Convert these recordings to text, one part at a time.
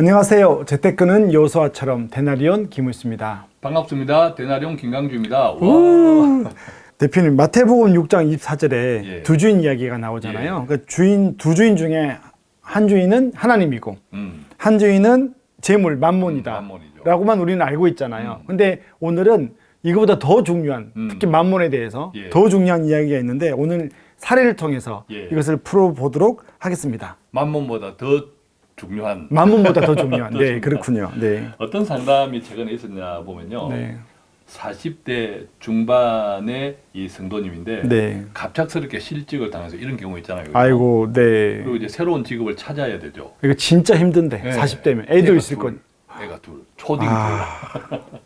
안녕하세요. 재테크는 여호수아처럼 데나리온 김우수입니다. 반갑습니다. 데나리온 김강주입니다. 대표님, 마태복음 6장 24절에 예. 두 주인 이야기가 나오잖아요. 그러니까 두 주인 중에 한 주인은 하나님이고 한 주인은 재물, 만몬이다 만몬이죠. 라고만 우리는 알고 있잖아요. 근데 오늘은 이거보다 더 중요한, 특히 만몬에 대해서 예. 더 중요한 이야기가 있는데 오늘 사례를 통해서 예. 이것을 풀어보도록 하겠습니다. 만몬보다 더 중요한 만몬보다 더 중요한. 더 네, 중요한. 그렇군요. 네. 어떤 상담이 최근에 있었냐 보면요. 네. 40대 중반의 이 성도님인데 네. 갑작스럽게 실직을 당해서 이런 경우 있잖아요. 그죠? 아이고, 네. 그리고 이제 새로운 직업을 찾아야 되죠. 이거 진짜 힘든데, 네. 40대면. 애도 애가 있을 거. 애가 둘, 초딩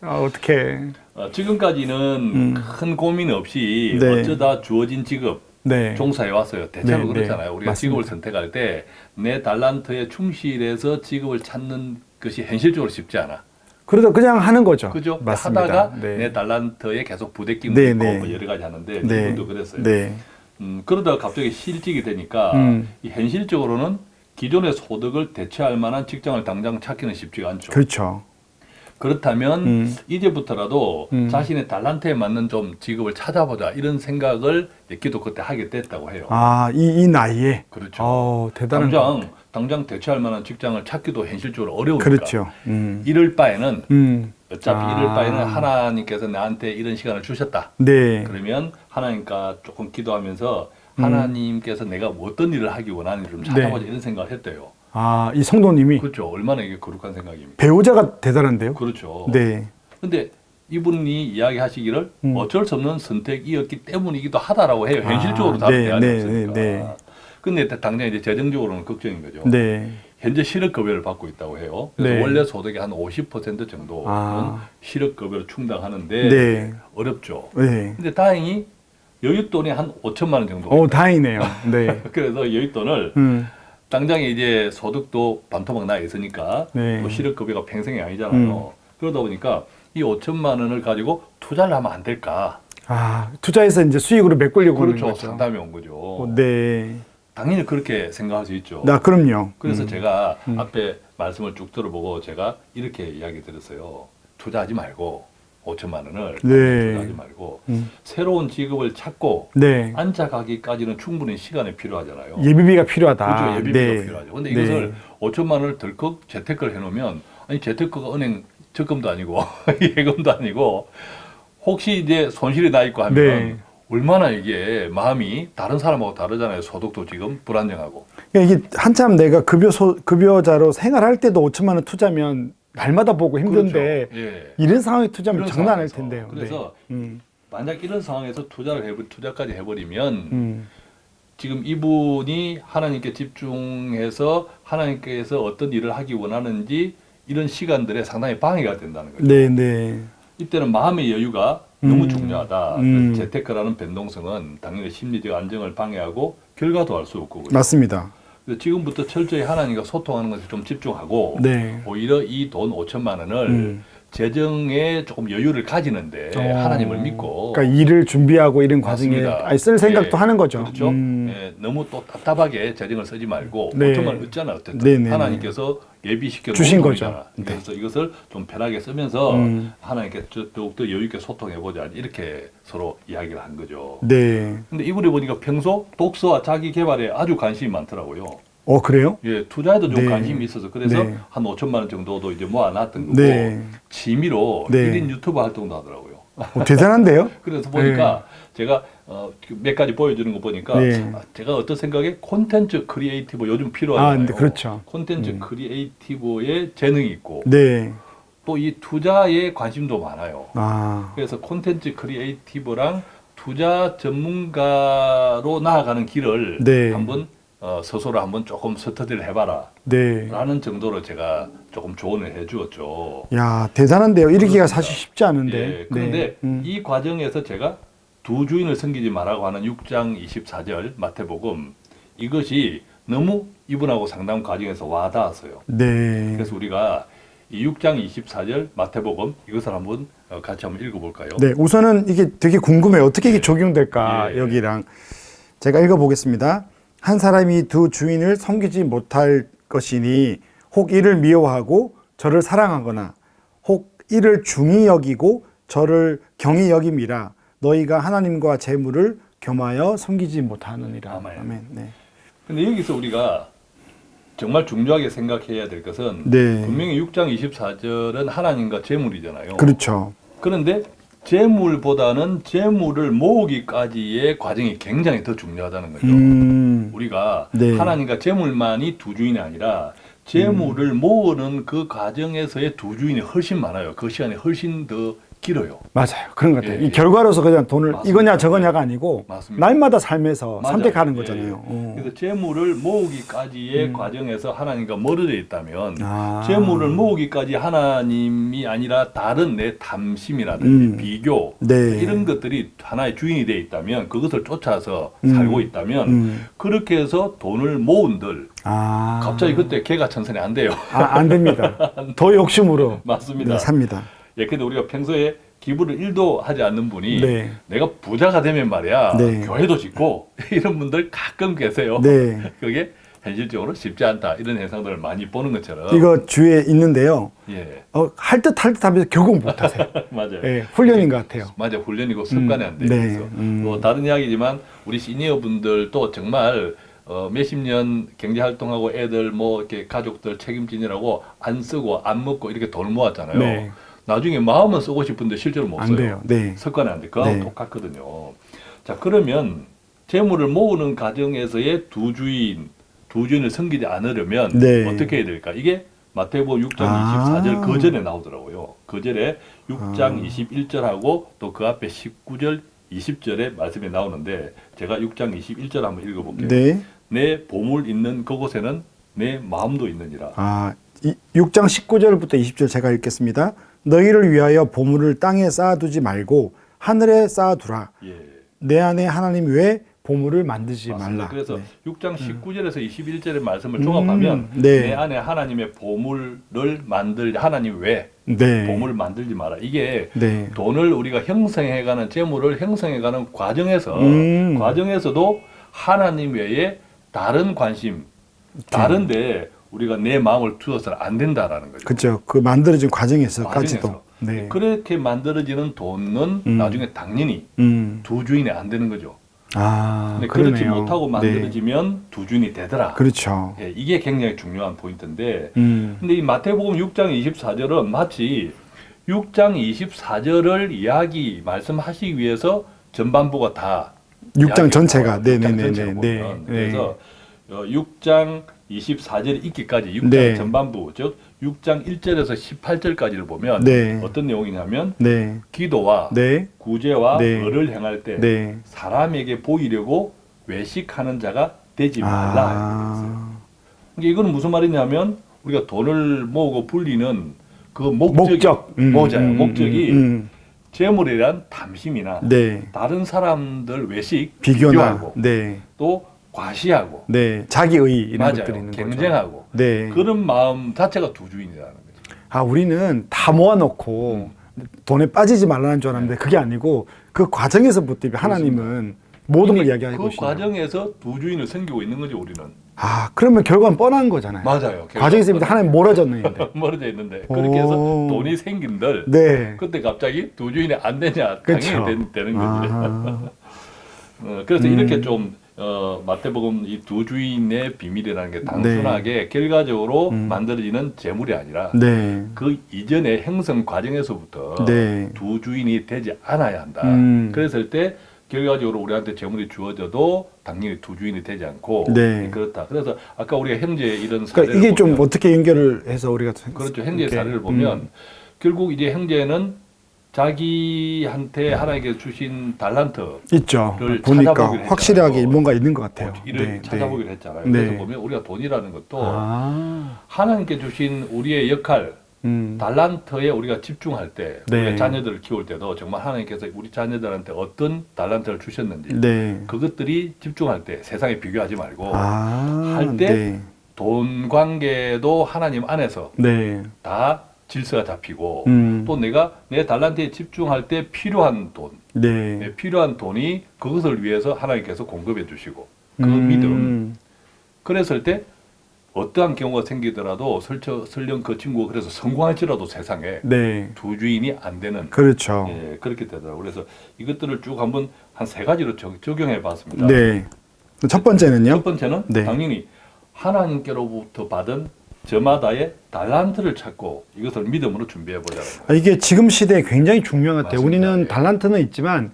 어떡해. 둘. 지금까지는 큰 고민 없이 네. 어쩌다 주어진 직업 네. 종사해 왔어요. 대체로 네, 그렇잖아요. 네. 우리가 맞습니다. 직업을 선택할 때 내 달란트에 충실해서 직업을 찾는 것이 현실적으로 쉽지 않아. 그래도 그냥 하는 거죠. 그죠? 맞습니다. 하다가 네. 내 달란트에 계속 부대끼는 네, 있고 네. 뭐 여러 가지 하는데 네. 이분도 그랬어요. 네. 그러다가 갑자기 실직이 되니까 이 현실적으로는 기존의 소득을 대체할 만한 직장을 당장 찾기는 쉽지가 않죠. 그렇죠. 그렇다면 이제부터라도 자신의 달란트에 맞는 좀 직업을 찾아보자 이런 생각을 기도 그때 하게 됐다고 해요. 아, 이 나이에. 그렇죠. 대단한 당장 대체할 만한 직장을 찾기도 현실적으로 어려우니까. 그렇죠. 이럴 바에는 어차피 이럴 아. 바에는 하나님께서 나한테 이런 시간을 주셨다. 네. 그러면 하나님과 조금 기도하면서 하나님께서 내가 어떤 일을 하기 원하는지 좀 찾아보자 이런 생각을 했대요. 아, 이 성도님이 그렇죠. 얼마나 이게 거룩한 생각입니까? 배우자가 대단한데요. 그렇죠. 네. 근데 이분이 이야기하시기를 어쩔 수 없는 선택이었기 때문이기도 하다라고 해요. 현실적으로 아, 다른 네, 대안이 네, 없으니까. 네. 근데 당장 이제 재정적으로는 걱정인 거죠. 네. 현재 실업급여를 받고 있다고 해요. 그래서 네. 원래 소득의 한 50% 정도는 실업급여를 충당하는데 네. 어렵죠. 네. 근데 다행히 여윳돈이 한 5천만 원 정도. 다행이네요. 네. 그래서 여윳돈을 당장에 이제 소득도 반토막 나 있으니까 네. 또 실업급여가 평생이 아니잖아요. 그러다 보니까 이 5천만 원을 가지고 투자를 하면 안 될까? 아, 투자해서 이제 수익으로 메꾸려고 하는 그렇죠. 거죠. 상담이 온 거죠. 네. 당연히 그렇게 생각할 수 있죠. 그럼요. 그래서 제가 앞에 말씀을 쭉 들어보고 제가 이렇게 이야기 드렸어요. 투자하지 말고 5천만 원을 네. 투자하지 말고 새로운 직업을 찾고 네. 앉아가기까지는 충분히 시간이 필요하잖아요. 예비비가 필요하다. 그렇죠. 예비비가 네. 필요하죠. 근데 네. 이것을 5천만 원을 덜컥 재테크를 해놓으면 아니 재테크가 은행 적금도 아니고 예금도 아니고 혹시 이제 손실이 나 있고 하면 네. 얼마나 이게 마음이 다른 사람하고 다르잖아요. 소득도 지금 불안정하고. 이게 한참 내가 급여자로 생활할 때도 5천만 원 투자면 날마다 보고 힘든데 그렇죠. 예. 이런 상황에 투자하면 이런 장난 아닐 상황에서. 텐데요. 그래서 네. 만약 이런 상황에서 투자까지 해버리면 지금 이분이 하나님께 집중해서 하나님께서 어떤 일을 하기 원하는지 이런 시간들에 상당히 방해가 된다는 거죠. 네, 네. 이때는 마음의 여유가 너무 중요하다. 그래서 재테크라는 변동성은 당연히 심리적 안정을 방해하고 결과도 알 수 없고 그렇죠. 맞습니다. 그래서 지금부터 철저히 하나님과 소통하는 것에 좀 집중하고 네. 오히려 이 돈 5천만 원을 재정에 조금 여유를 가지는데 하나님을 믿고 그러니까 일을 준비하고 이런 과정에 맞습니다. 쓸 생각도 예, 하는 거죠. 그렇죠. 예, 너무 또 답답하게 재정을 쓰지 말고 네. 5천만 원 얻잖아 어쨌든 네, 네, 하나님께서 예비시켜 주신 놓은 거죠. 돈이잖아. 네. 그래서 이것을 좀 편하게 쓰면서 하나님께 더욱더 여유 있게 소통해 보자 이렇게 서로 이야기를 한 거죠. 네. 근데 이분이 보니까 평소 독서와 자기 개발에 아주 관심이 많더라고요. 그래요? 예, 투자에도 좀 네. 관심이 있어서 그래서 네. 한 5천만 원 정도도 이제 모아놨던 거고 네. 취미로 네. 1인 유튜브 활동도 하더라고요. 대단한데요? 그래서 보니까 제가 몇 가지 보여주는 거 보니까 네. 제가 어떤 생각에 콘텐츠 크리에이티브 요즘 필요하잖아요. 네, 그렇죠. 콘텐츠 크리에이티브에 재능이 있고 네. 또 이 투자에 관심도 많아요. 그래서 그래서 콘텐츠 크리에이티브랑 투자 전문가로 나아가는 길을 네. 한번 스스로 한번 조금 스터디를 해봐라 네. 라는 정도로 제가 조금 조언을 해주었죠. 야, 대단한데요. 이르기가 그렇습니다. 사실 쉽지 않은데. 예, 그런데 이 과정에서 제가 두 주인을 섬기지 말라고 하는 6장 24절 마태복음 이것이 너무 이분하고 상담 과정에서 와닿았어요. 네. 그래서 우리가 이 6장 24절 마태복음 이것을 한번 같이 한번 읽어볼까요? 네, 우선은 이게 되게 궁금해요. 어떻게 이게 적용될까, 예. 여기랑. 제가 읽어보겠습니다. 한 사람이 두 주인을 섬기지 못할 것이니 혹 이를 미워하고 저를 사랑하거나 혹 이를 중히 여기고 저를 경히 여김이라 너희가 하나님과 재물을 겸하여 섬기지 못하느니라. 아멘. 아멘. 네. 근데 여기서 우리가 정말 중요하게 생각해야 될 것은 네. 분명히 6장 24절은 하나님과 재물이잖아요. 그렇죠. 그런데 재물보다는 재물을 모으기까지의 과정이 굉장히 더 중요하다는 거죠. 우리가 네. 하나님과 재물만이 두 주인이 아니라 재물을 모으는 그 과정에서의 두 주인이 훨씬 많아요. 그 시간이 훨씬 더 길어요. 맞아요. 그런 것 같아요. 예, 이 결과로서 그냥 돈을 맞습니다. 이거냐 저거냐가 아니고 맞습니다. 날마다 삶에서 맞아요. 선택하는 예, 거잖아요. 예. 그래서 재물을 모으기까지의 과정에서 하나님과 멀어져 있다면 아. 재물을 모으기까지 하나님이 아니라 다른 내 탐심이라든지 비교 네. 이런 것들이 하나의 주인이 되어 있다면 그것을 쫓아서 살고 있다면 그렇게 해서 돈을 모은들 아. 갑자기 그때 개가천선이 안 돼요. 안 됩니다. 더 욕심으로 맞습니다. 네, 삽니다. 예, 근데 우리가 평소에 기부를 1도 하지 않는 분이 네. 내가 부자가 되면 말이야 네. 교회도 짓고 이런 분들 가끔 계세요. 네. 그게 현실적으로 쉽지 않다 이런 현상들을 많이 보는 것처럼. 이거 주위에 있는데요. 예, 할 듯 하면서 결국 못 하세요. 맞아요. 예, 훈련인 것 같아요. 맞아, 훈련이고 습관이 안 돼요. 네. 그래서 뭐 다른 이야기지만 우리 시니어 분들도 정말 몇십 년 경제 활동하고 애들 뭐 이렇게 가족들 책임지느라고 안 쓰고 안 먹고 이렇게 돈을 모았잖아요. 네. 나중에 마음은 쓰고 싶은데 실제로 못 안 써요. 돼요. 네. 습관이 안 돼. 그거하고 네. 똑같거든요. 자, 그러면 재물을 모으는 과정에서의 두 주인을 섬기지 않으려면 네. 어떻게 해야 될까? 이게 마태복음 6장 아. 24절 그 전에 나오더라고요. 그 절에 6장 21절하고 또 그 앞에 19절, 20절의 말씀이 나오는데 제가 6장 21절 한번 읽어볼게요. 네. 내 보물 있는 그곳에는 내 마음도 있느니라. 6장 19절부터 20절 제가 읽겠습니다. 너희를 위하여 보물을 땅에 쌓아두지 말고 하늘에 쌓아두라. 예. 내 안에 하나님 외에 보물을 만들지 맞습니다. 말라. 그래서 네. 6장 19절에서 21절의 말씀을 종합하면 네. 내 안에 하나님의 보물을 하나님 외에 네. 보물을 만들지 마라. 이게 네. 돈을 우리가 형성해가는 재물을 형성해가는 과정에서 과정에서도 하나님 외에 다른 관심, 다른데 우리가 내 마음을 두어서는 안 된다라는 거죠. 그렇죠. 그 만들어진 과정에서까지도. 과정에서. 네. 그렇게 만들어지는 돈은 나중에 당연히 두 주인이 안 되는 거죠. 근데 그렇지 그러네요. 못하고 만들어지면 두 주인이 되더라. 그렇죠. 예, 이게 굉장히 중요한 포인트인데 음. 근데 이 마태복음 6장 24절은 마치 6장 24절을 말씀하시기 위해서 전반부가 다 6장 전체가. 네, 네네네네. 네. 그래서 6장 24절이 있기까지 6장 네. 전반부 즉 6장 1절에서 18절까지를 보면 네. 어떤 내용이냐면 네. 기도와 네. 구제와 네. 을을 행할 때 네. 사람에게 보이려고 외식하는 자가 되지 말라. 그러니까 이거는 무슨 말이냐면 우리가 돈을 모으고 불리는 그 목적, 목적이 재물이란 탐심이나 네. 다른 사람들 외식, 비교나. 비교하고 네. 또 과시하고 네. 자기의 이런 맞아요. 것들이 있는 거죠. 경쟁하고 네. 그런 마음 자체가 두 주인이라는 거죠. 우리는 다 모아놓고 돈에 빠지지 말라는 줄 알았는데 그게 아니고 그 과정에서부터 하나님은 모든 걸 이야기하고 그 계시네요. 과정에서 두 주인을 섬기고 있는 거죠, 우리는. 그러면 결과는 뻔한 거잖아요. 맞아요. 과정에서부터 하나님 몰아졌는데. 멀어져 있는데 그렇게 해서 돈이 생긴들 네. 그때 갑자기 두 주인이 안 되냐 그렇죠. 당연히 되는 거지. 그래서 이렇게 좀 마태복음 이 두 주인의 비밀이라는 게 단순하게 결과적으로 만들어지는 재물이 아니라 네. 그 이전의 형성 과정에서부터 네. 두 주인이 되지 않아야 한다. 그랬을 때 결과적으로 우리한테 재물이 주어져도 당연히 두 주인이 되지 않고 네. 그렇다. 그래서 아까 우리가 형제 이런 사례를 그러니까 이게 좀 보면 어떻게 연결을 해서 우리가 그렇죠. 형제 이렇게, 사례를 보면 결국 이제 형제는 자기한테 하나님께 주신 달란트를 있죠. 찾아보기로 보니까 했잖아요. 확실하게 뭔가 있는 것 같아요. 이를 찾아보기로 했잖아요. 네. 그래서 보면 우리가 돈이라는 것도 하나님께 주신 우리의 역할 달란트에 우리가 집중할 때 네. 우리의 자녀들을 키울 때도 정말 하나님께서 우리 자녀들한테 어떤 달란트를 주셨는지 네. 그것들이 집중할 때 세상에 비교하지 말고 할 때 돈 관계도 하나님 안에서 네. 다 질서가 잡히고 또 내가 내 달란트에 집중할 때 필요한 돈 네. 필요한 돈이 그것을 위해서 하나님께서 공급해 주시고 그 믿음 그랬을 때 어떠한 경우가 생기더라도 설령 그 친구가 그래서 성공할지라도 세상에 네. 두 주인이 안 되는 그렇죠. 예, 그렇게 되더라고요. 그래서 이것들을 쭉 한번 한 3가지로 적용해 봤습니다. 네. 첫 번째는요? 첫 번째는 네. 당연히 하나님께로부터 받은 저마다의 달란트를 찾고 이것을 믿음으로 준비해 보자는 거예요. 이게 지금 시대에 굉장히 중요한 것 같아요. 맞습니다. 우리는 예. 달란트는 있지만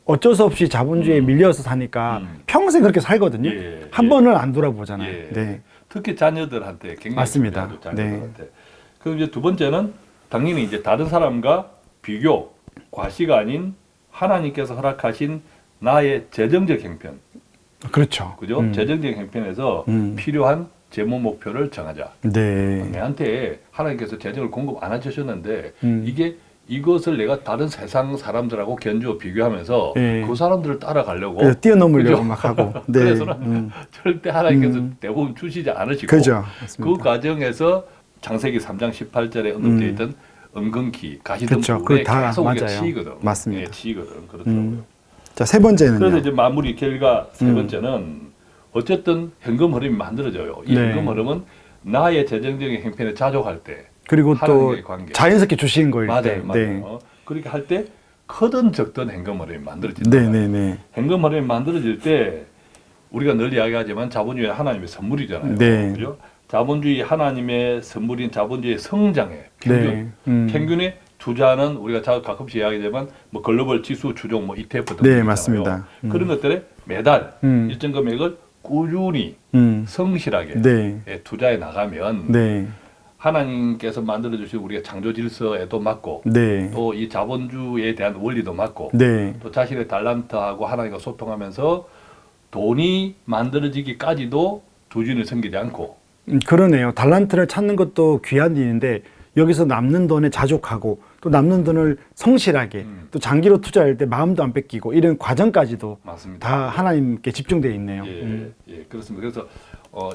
어쩔 수 없이 자본주의에 밀려서 사니까 평생 그렇게 살거든요. 예, 한 예. 번을 안 돌아보잖아요. 예. 네. 특히 자녀들한테 굉장히 맞습니다. 중요하죠, 자녀들한테. 그럼 이제 두 번째는 당연히 이제 다른 사람과 비교, 과시가 아닌 하나님께서 허락하신 나의 재정적 형편, 그렇죠. 그죠? 재정적 형편에서 필요한 재무 목표를 정하자. 네. 내한테 하나님께서 재정을 공급 안 해주셨는데 음. 이것을 내가 다른 세상 사람들하고 견주어 비교하면서 예. 그 사람들을 따라가려고 그래서 뛰어넘으려고 그죠? 막 하고. 네. 그래서는 절대 하나님께서 대부분 주시지 않으시고 그죠. 그 맞습니다. 과정에서 창세기 3장 18절에 언급되어 있던 은근키, 가시덤불에 그거 다 계속 우리가 맞아요. 치이거든. 맞습니다. 예, 치이거든. 그렇더라고요. 자, 세 번째는요. 그래서 이제 마무리 결과 세 번째는 어쨌든 현금 흐름이 만들어져요. 이 네. 현금 흐름은 나의 재정적인 형편에 자족할 때 그리고 또 하나님과의 관계. 자연스럽게 주신 거일 때. 맞아요, 맞아요. 네. 그렇게 할 때 크든 적든 현금 흐름이 만들어진다. 네, 네, 네. 현금 흐름이 만들어질 때 우리가 늘 이야기하지만 자본주의 하나님의 선물이잖아요. 네. 그죠? 자본주의 하나님의 선물인 자본주의 성장의 평균. 네. 평균의 투자는 우리가 가끔씩 이야기하지만 뭐 글로벌 지수 주종 뭐 ETF 등 네, 있잖아요. 맞습니다. 그런 것들에 매달 음. 일정 금액을 꾸준히 성실하게 네. 투자해 나가면 네. 하나님께서 만들어 주신 우리가 창조 질서에도 맞고 네. 또 이 자본주의에 대한 원리도 맞고 네. 또 자신의 달란트하고 하나님과 소통하면서 돈이 만들어지기까지도 두준을 섬기지 않고 그러네요. 달란트를 찾는 것도 귀한 일인데 여기서 남는 돈에 자족하고 또 남는 돈을 성실하게 또 장기로 투자할 때 마음도 안 뺏기고 이런 과정까지도 맞습니다. 다 하나님께 집중되어 있네요. 예, 예, 그렇습니다. 그래서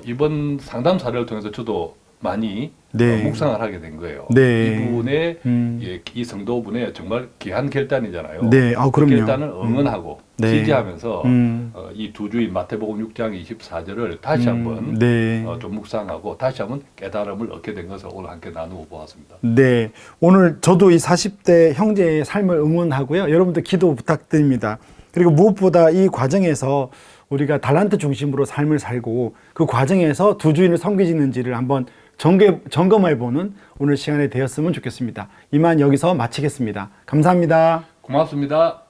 이번 상담 사례를 통해서 저도 많이 네. 묵상을 하게 된 거예요. 네. 이분의 예, 이 성도분의 정말 귀한 결단이잖아요. 네, 그 그럼요. 결단을 응원하고 네. 지지하면서 음. 이 두 주인 마태복음 6장 24절을 다시 한번 네. 좀 묵상하고 다시 한번 깨달음을 얻게 된 것을 오늘 함께 나누어 보았습니다. 네. 오늘 저도 이 40대 형제의 삶을 응원하고요. 여러분들 기도 부탁드립니다. 그리고 무엇보다 이 과정에서 우리가 달란트 중심으로 삶을 살고 그 과정에서 두 주인을 섬기지는지를 한번 점검해보는 오늘 시간이 되었으면 좋겠습니다. 이만 여기서 마치겠습니다. 감사합니다. 고맙습니다.